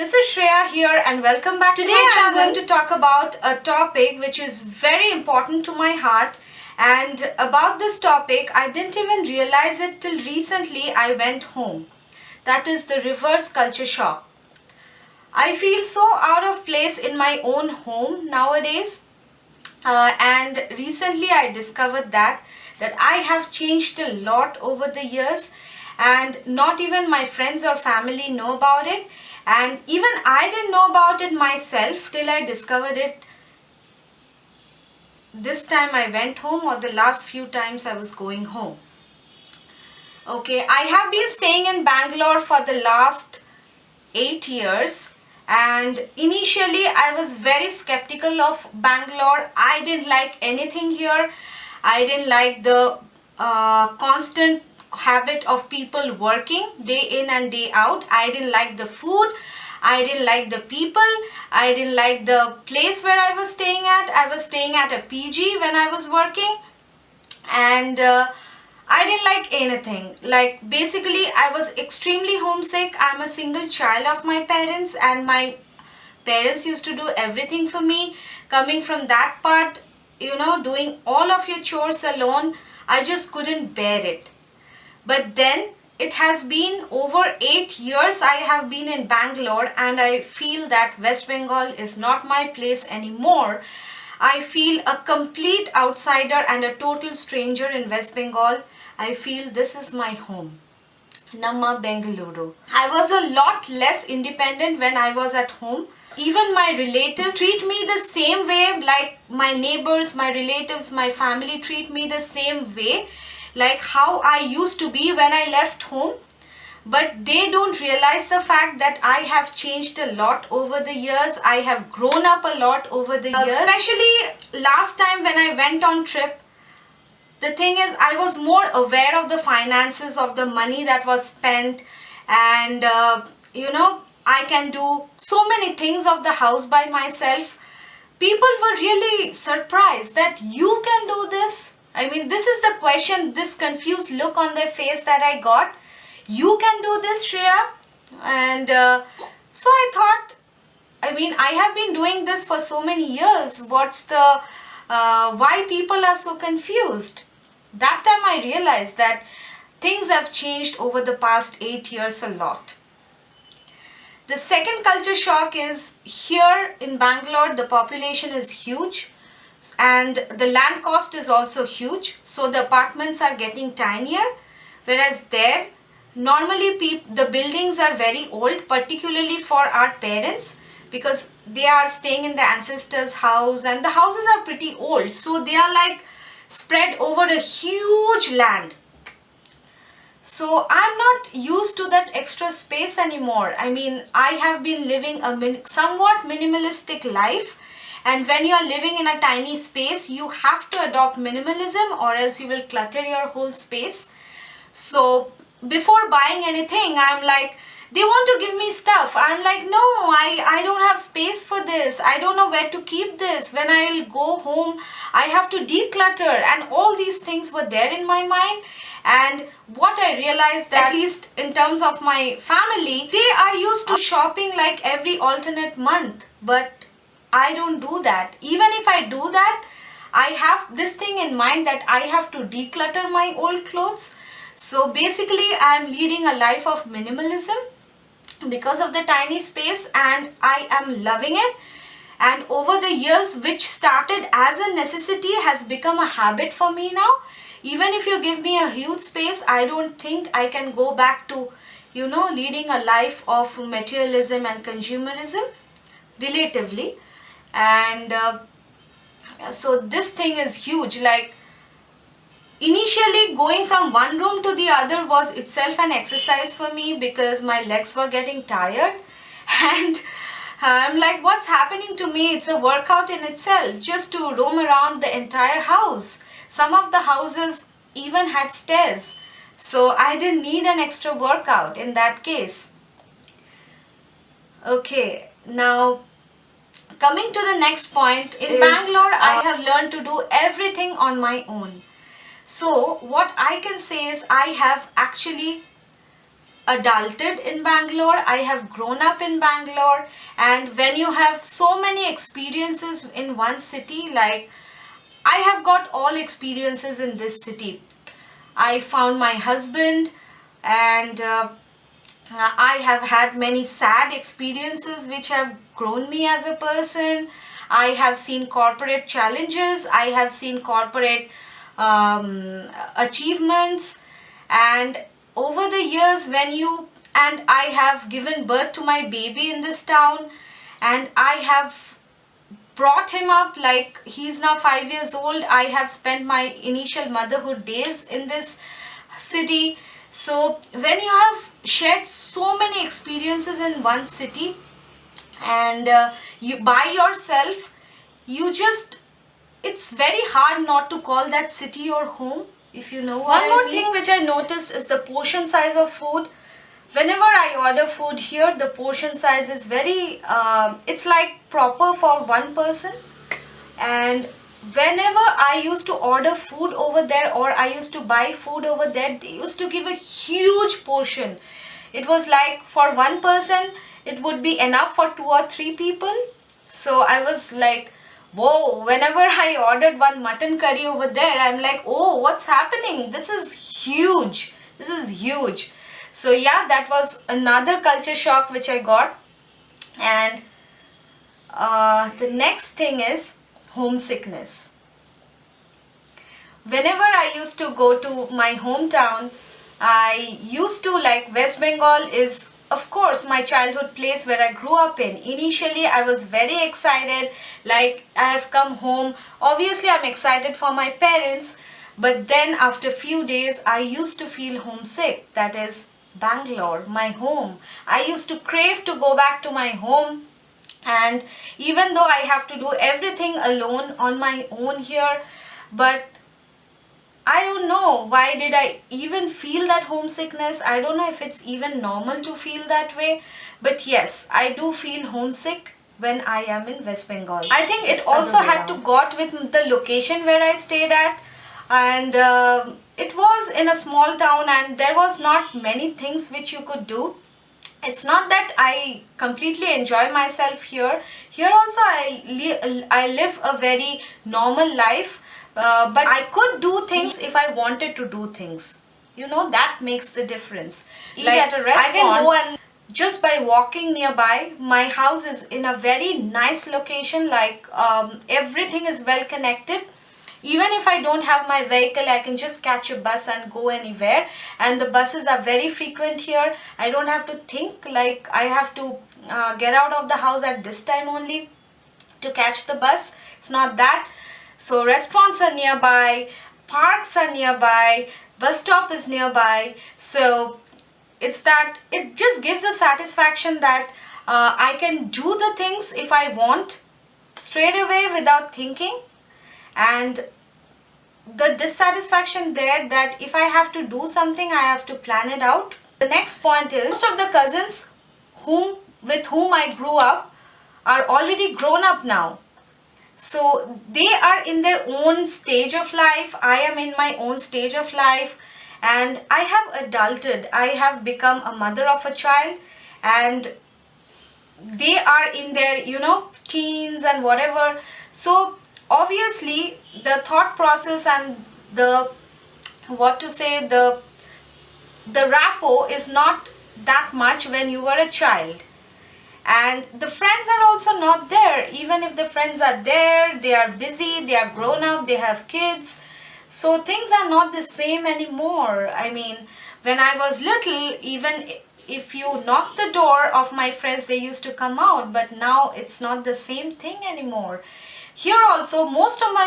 this is Shreya here and welcome back to my channel. Today I'm going to talk about a topic which is very important to my heart, and about this topic I didn't even realize it till recently I went home. That is the reverse culture shock. I feel so out of place in my own home nowadays, and recently I discovered that I have changed a lot over the years, and not even my friends or family know about it, and even I didn't know about it myself till I discovered it this time I went home, or the last few times I was going home. Okay, I have been staying in Bangalore for the last 8 years, and initially I was very skeptical of Bangalore. I didn't like anything here. I didn't like the constant habit of people working day in and day out. I didn't like the food. I didn't like the people. I didn't like the place where I was staying at. I was staying at a PG when I was working, and I didn't like anything. Like, basically I was extremely homesick. I'm a single child of my parents, and my parents used to do everything for me. Coming from that part, doing all of your chores alone, I just couldn't bear it. But then it has been over 8 years I have been in Bangalore, and I feel that West Bengal is not my place anymore. I feel a complete outsider and a total stranger in West Bengal. I feel this is my home. Namma Bengaluru. I was a lot less independent when I was at home. Even my relatives treat me the same way, like my neighbors, my relatives, my family treat me the same way, like how I used to be when I left home. But they don't realize the fact that I have changed a lot over the years. I have grown up a lot over the years. Especially last time when I went on trip, the thing is, I was more aware of the finances, of the money that was spent, and I can do so many things of the house by myself. People were really surprised that you can do this. I mean, this is the question, this confused look on their face that I got. You can do this, Shreya? And so I thought, I have been doing this for so many years. What's the, why people are so confused? That time I realized that things have changed over the past 8 years a lot. The second culture shock is, here in Bangalore the population is huge and the land cost is also huge, so the apartments are getting tinier, whereas there normally the buildings are very old, particularly for our parents, because they are staying in the ancestors' house and the houses are pretty old, so they are like spread over a huge land. So I'm not used to that extra space anymore. I have been living a somewhat minimalistic life, and when you are living in a tiny space, you have to adopt minimalism, or else you will clutter your whole space. So before buying anything, I'm like, they want to give me stuff. I'm like, no, I don't have space for this. I don't know where to keep this. When I'll go home, I have to declutter, and all these things were there in my mind. And what I realized, that at least in terms of my family, they are used to shopping like every alternate month, but I don't do that. Even if I do that, I have this thing in mind that I have to declutter my old clothes. So basically I am leading a life of minimalism because of the tiny space, and I am loving it. And over the years, which started as a necessity, has become a habit for me now. Even if you give me a huge space, I don't think I can go back to leading a life of materialism and consumerism, relatively. And so this thing is huge. Like, initially going from one room to the other was itself an exercise for me, because my legs were getting tired, and I'm like, what's happening to me? It's a workout in itself just to roam around the entire house. Some of the houses even had stairs, so I didn't need an extra workout in that case. Okay, now coming to the next point, in Bangalore I have learned to do everything on my own. So what I can say is, I have actually adulted in Bangalore, I have grown up in Bangalore, and when you have so many experiences in one city, like I have got all experiences in this city. I found my husband, and I have had many sad experiences which have grown me as a person. I have seen corporate challenges, I have seen corporate achievements, and over the years, when you and I have given birth to my baby in this town, and I have brought him up, like he's now 5 years old. I have spent my initial motherhood days in this city. So when you have shared so many experiences in one city, and you by yourself, you just, it's very hard not to call that city your home, if you know what I mean. One more thing which I noticed is the portion size of food. Whenever I order food here, the portion size is very, it's like proper for one person. And whenever I used to order food over there, or I used to buy food over there, they used to give a huge portion. It was like for one person, it would be enough for 2 or 3 people. So I was like, whoa, whenever I ordered one mutton curry over there, I'm like, oh, what's happening? This is huge. This is huge. So yeah, that was another culture shock which I got. And the next thing is homesickness. Whenever I used to go to my hometown, I used to, like, West Bengal is of course my childhood place where I grew up in. Initially I was very excited, like I have come home. Obviously I'm excited for my parents, but then after few days I used to feel homesick. That is Bangalore, my home. I used to crave to go back to my home, and even though I have to do everything alone on my own here, but I don't know why did I even feel that homesickness. I don't know if it's even normal to feel that way, but yes, I do feel homesick when I am in West Bengal. I think it also had to got with the location where I stayed at, and it was in a small town and there was not many things which you could do. It's not that I completely enjoy myself here. Here also I live a very normal life, but I could do things if I wanted to do things. You know, that makes the difference. Eat like at a restaurant, I can go and just by walking nearby, my house is in a very nice location, like everything is well connected. Even if I don't have my vehicle, I can just catch a bus and go anywhere, and the buses are very frequent here. I don't have to think like I have to get out of the house at this time only to catch the bus. It's not that. So restaurants are nearby, parks are nearby, bus stop is nearby. So it's that it just gives a satisfaction that I can do the things if I want straight away without thinking. And the dissatisfaction there that if I have to do something, I have to plan it out. The next point is most of the cousins with whom I grew up are already grown up now. So they are in their own stage of life. I am in my own stage of life, and I have adulted. I have become a mother of a child, and they are in their, you know, teens and whatever. So obviously the thought process and the rapport is not that much when you were a child, and the friends are also not there. Even if the friends are there, they are busy, they are grown up, they have kids, so things are not the same anymore. I mean, when I was little, even if you knock the door of my friends, they used to come out, but now it's not the same thing anymore. Here also,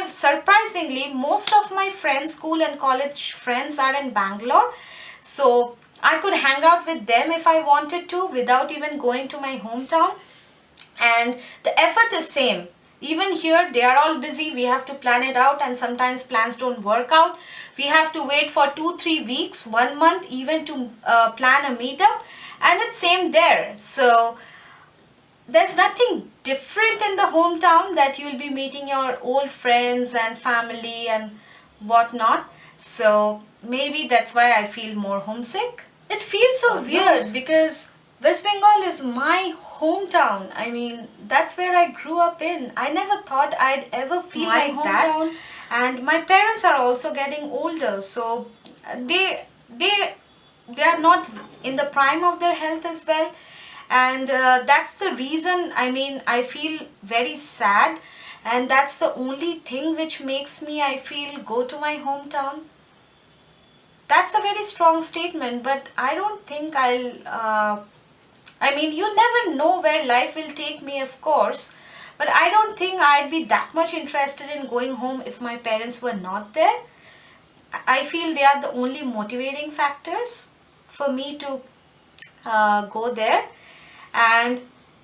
surprisingly, most of my friends, school and college friends, are in Bangalore. So I could hang out with them if I wanted to without even going to my hometown. And the effort is same. Even here, they are all busy. We have to plan it out, and sometimes plans don't work out. We have to wait for 2-3 weeks, 1 month even to plan a meetup. And it's same there. So there's nothing different in the hometown, that you'll be meeting your old friends and family and whatnot. So maybe that's why I feel more homesick. It feels so God weird knows. because West Bengal is my hometown. I mean, that's where I grew up in. I never thought I'd ever feel My like that. hometown. And my parents are also getting older, so they are not in the prime of their health as well. And that's the reason, I mean, I feel very sad, and that's the only thing which makes me, I feel, go to my hometown. That's a very strong statement, but I don't think I mean, you never know where life will take me, of course, but I don't think I'd be that much interested in going home if my parents were not there. I feel they are the only motivating factors for me to go there. And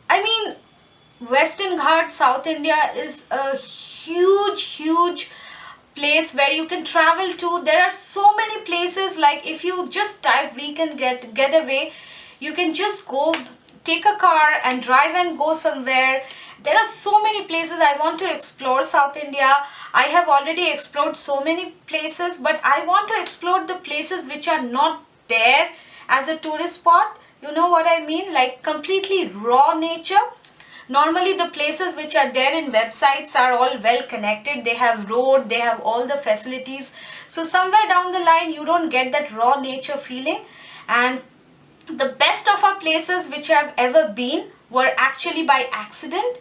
I mean, Western Ghat, South India is a huge, huge place where you can travel to. There are so many places, like if you just type weekend getaway, you can just go take a car and drive and go somewhere. There are so many places I want to explore South India. I have already explored so many places, but I want to explore the places which are not there as a tourist spot. You know what I mean? Like completely raw nature. Normally the places which are there in websites are all well connected. They have road, they have all the facilities. So somewhere down the line you don't get that raw nature feeling. And the best of our places which have ever been were actually by accident.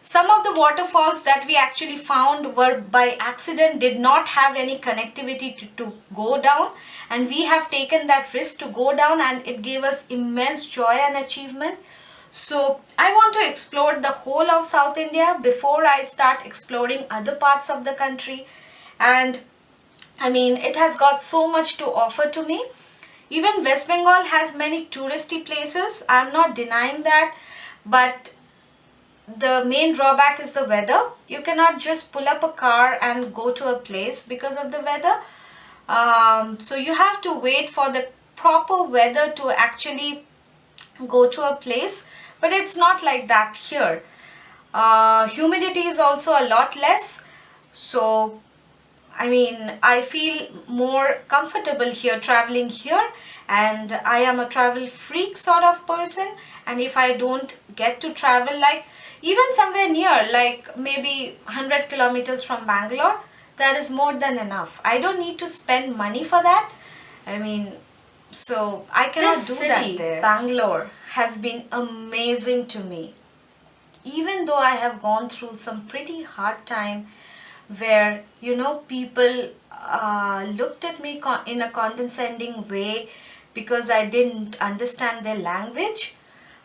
Some of the waterfalls that we actually found were by accident, did not have any connectivity to go down, and we have taken that risk to go down, and it gave us immense joy and achievement. So I want to explore the whole of South India before I start exploring other parts of the country. And I mean, it has got so much to offer to me. Even West Bengal has many touristy places. I'm not denying that. But the main drawback is the weather. You cannot just pull up a car and go to a place because of the weather. So you have to wait for the proper weather to actually go to a place. But it's not like that here. Humidity is also a lot less. So I mean, I feel more comfortable here, traveling here, and I am a travel freak sort of person. And if I don't get to travel, like even somewhere near, like maybe 100 kilometers from Bangalore, that is more than enough. I don't need to spend money for that. I mean, so I cannot This do city, that there. Bangalore has been amazing to me, even though I have gone through some pretty hard time where people looked at me in a condescending way because I didn't understand their language.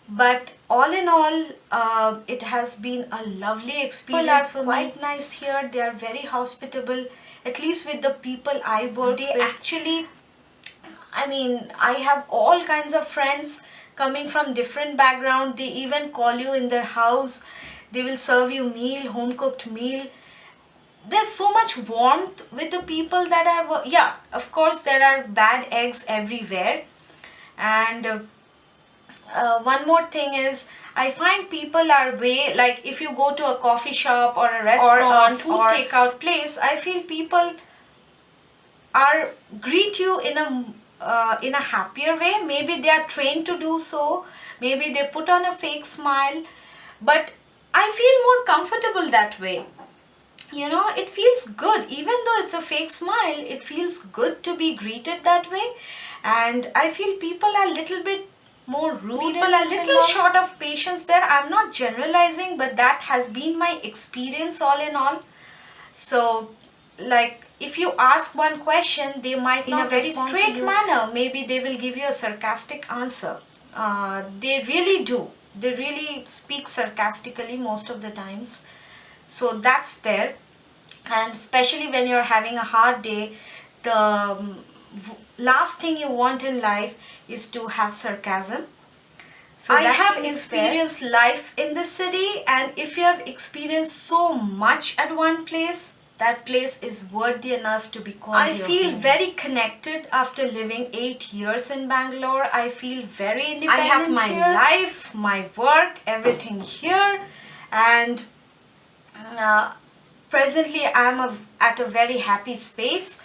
But all in all, it has been a lovely experience for me. People are quite nice here. They are very hospitable. At least with the people I work with. They actually, I mean, I have all kinds of friends coming from different background. They even call you in their house. They will serve you meal, home cooked meal. There's so much warmth with the people that I work. Yeah, of course there are bad eggs everywhere. And one more thing is, I find people are way, like if you go to a coffee shop or a restaurant or a food takeout place, I feel people are greet you in a happier way. Maybe they are trained to do so. Maybe they put on a fake smile, but I feel more comfortable that way. It feels good. Even though it's a fake smile, it feels good to be greeted that way. And I feel people are a little bit more rude. People are a little short of patience there. I'm not generalizing, but that has been my experience all in all. So, like, if you ask one question, they might in a very straight manner. Maybe they will give you a sarcastic answer. They really do. They really speak sarcastically most of the times. So that's there. And especially when you're having a hard day, the last thing you want in life is to have sarcasm. So I have experienced life in the city, and if you have experienced so much at one place, that place is worthy enough to be called your home. I feel very connected after living 8 years in Bangalore. I feel very independent. I have my life, my work, everything here, and presently I'm at a very happy space.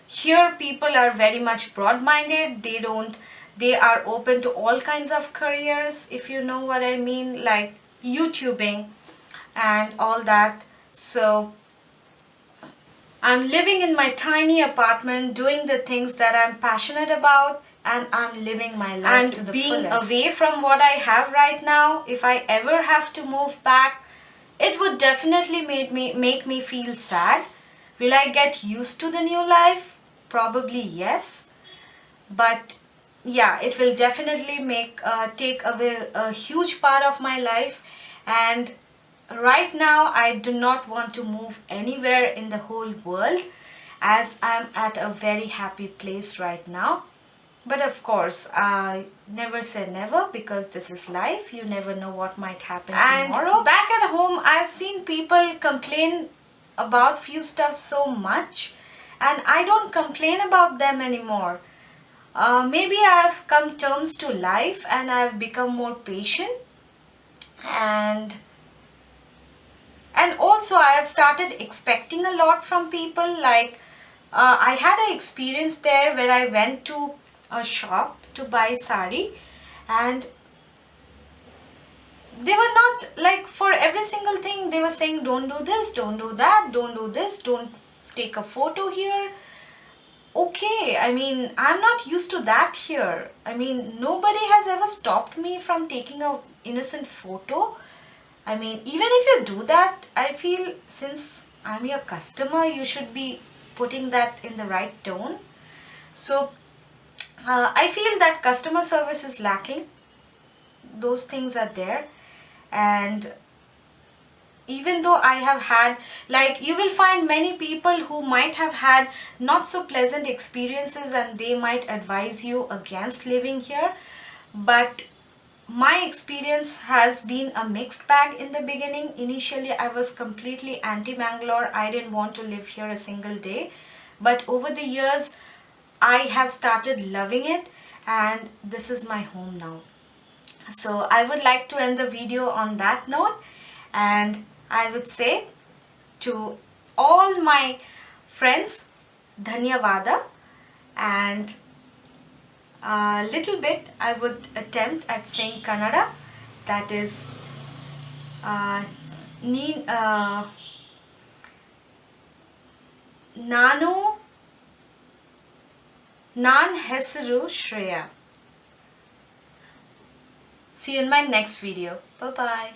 Here people are very much broad-minded. They are open to all kinds of careers, if you know what I mean, like YouTubing and all that. So I'm living in my tiny apartment, doing the things that I'm passionate about, and I'm living my life to the fullest. And being away from what I have right now, if I ever have to move back, it would definitely make me feel sad. Will I get used to the new life? Probably yes. But yeah, it will definitely take away a huge part of my life. And right now I do not want to move anywhere in the whole world, as I'm at a very happy place right now. But of course, I never say never, because this is life. You never know what might happen tomorrow. And back at home, I've seen people complain about few stuff so much, and I don't complain about them anymore. Maybe I've come terms to life and I've become more patient, and also I have started expecting a lot from people. Like I had an experience there where I went to a shop to buy sari, and they were not like, for every single thing they were saying, don't do this, don't do that, don't do this, don't take a photo here. Okay, I mean, I'm not used to that here. I mean, nobody has ever stopped me from taking a innocent photo. I mean, even if you do that, I feel since I'm your customer, you should be putting that in the right tone. So I feel that customer service is lacking. Those things are there. And even though I have had, like, you will find many people who might have had not so pleasant experiences, and they might advise you against living here. But my experience has been a mixed bag in the beginning. Initially, I was completely anti-Bangalore. I didn't want to live here a single day. But over the years, I have started loving it, and this is my home now. So I would like to end the video on that note, and I would say to all my friends, Dhanyavada, and a little bit I would attempt at saying Kannada, that is ನಾನು ನನ್ನ ಹೆಸರು Shreya. See you in my next video. Bye bye.